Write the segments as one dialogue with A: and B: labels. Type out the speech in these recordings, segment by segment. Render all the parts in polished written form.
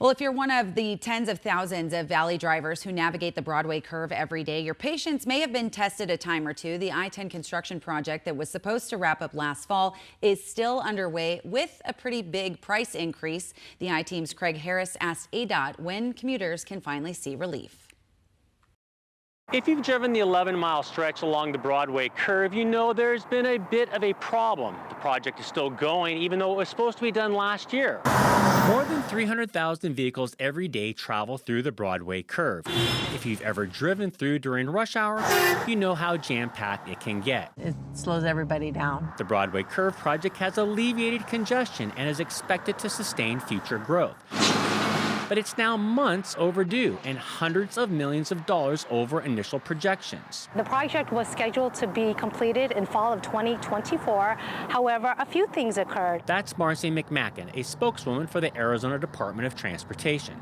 A: Well, if you're one of the tens of thousands of Valley drivers who navigate the Broadway curve every day, your patience may have been tested a time or two. The I-10 construction project that was supposed to wrap up last fall is still underway with a pretty big price increase. The I-Team's Craig Harris asked ADOT when commuters can finally see relief.
B: If you've driven the 11-mile stretch along the Broadway curve, you know there's been a bit of a problem. The project is still going, even though it was supposed to be done last year. More than 300,000 vehicles every day travel through the Broadway curve. If you've ever driven through during rush hour, you know how jam-packed it can get.
C: It slows everybody down.
B: The Broadway curve project has alleviated congestion and is expected to sustain future growth. But it's now months overdue and hundreds of millions of dollars over initial projections.
D: The project was scheduled to be completed in fall of 2024. However, a few things occurred.
B: That's Marcy McMacken, a spokeswoman for the Arizona Department of Transportation.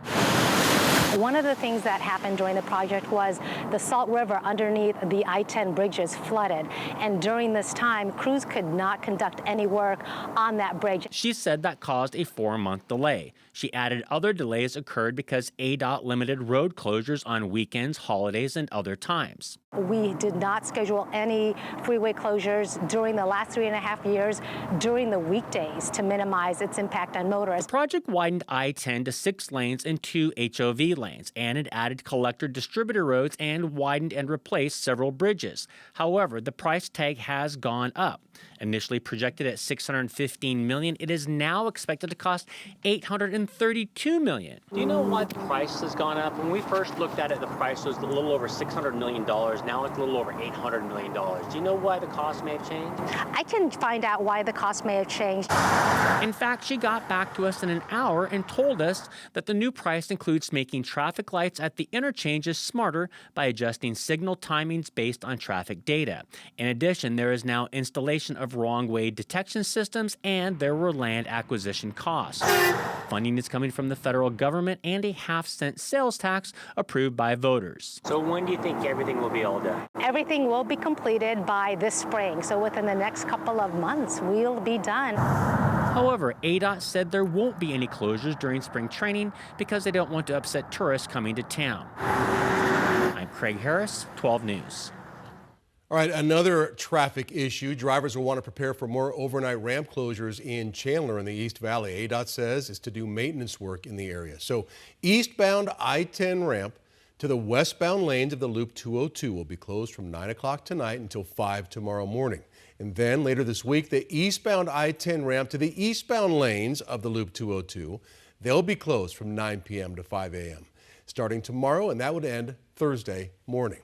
D: One of the things that happened during the project was the Salt River underneath the I-10 bridges flooded. And during this time, crews could not conduct any work on that bridge.
B: She said that caused a 4-month delay. She added other delays occurred because ADOT limited road closures on weekends, holidays, and other times.
D: We did not schedule any freeway closures during the last 3.5 years during the weekdays to minimize its impact on motorists.
B: The project widened I-10 to 6 lanes and 2 HOV lanes, and it added collector distributor roads and widened and replaced several bridges. However, the price tag has gone up. Initially projected at $615 million, it is now expected to cost $832 million. Do you know why the price has gone up? When we first looked at it, the price was a little over $600 million. Now it's a little over $800 million. Do you know why the cost may have changed?
D: I can find out why the cost may have changed.
B: In fact, she got back to us in an hour and told us that the new price includes making traffic lights at the interchanges smarter by adjusting signal timings based on traffic data. In addition, there is now installation of wrong-way detection systems, and there were land acquisition costs. Funding is coming from the federal government and a half-cent sales tax approved by voters. So when do you think everything will be all done?
D: Everything will be completed by this spring. So within the next couple of months, we'll be done.
B: However, ADOT said there won't be any closures during spring training because they don't want to upset tourists coming to town. I'm Craig Harris, 12 News.
E: All right, another traffic issue. Drivers will want to prepare for more overnight ramp closures in Chandler in the East Valley. ADOT says is to do maintenance work in the area. So eastbound I-10 ramp to the westbound lanes of the Loop 202 will be closed from 9 o'clock tonight until 5 tomorrow morning. And then later this week, the eastbound I-10 ramp to the eastbound lanes of the Loop 202, they'll be closed from 9 p.m. to 5 a.m. starting tomorrow, and that would end Thursday morning.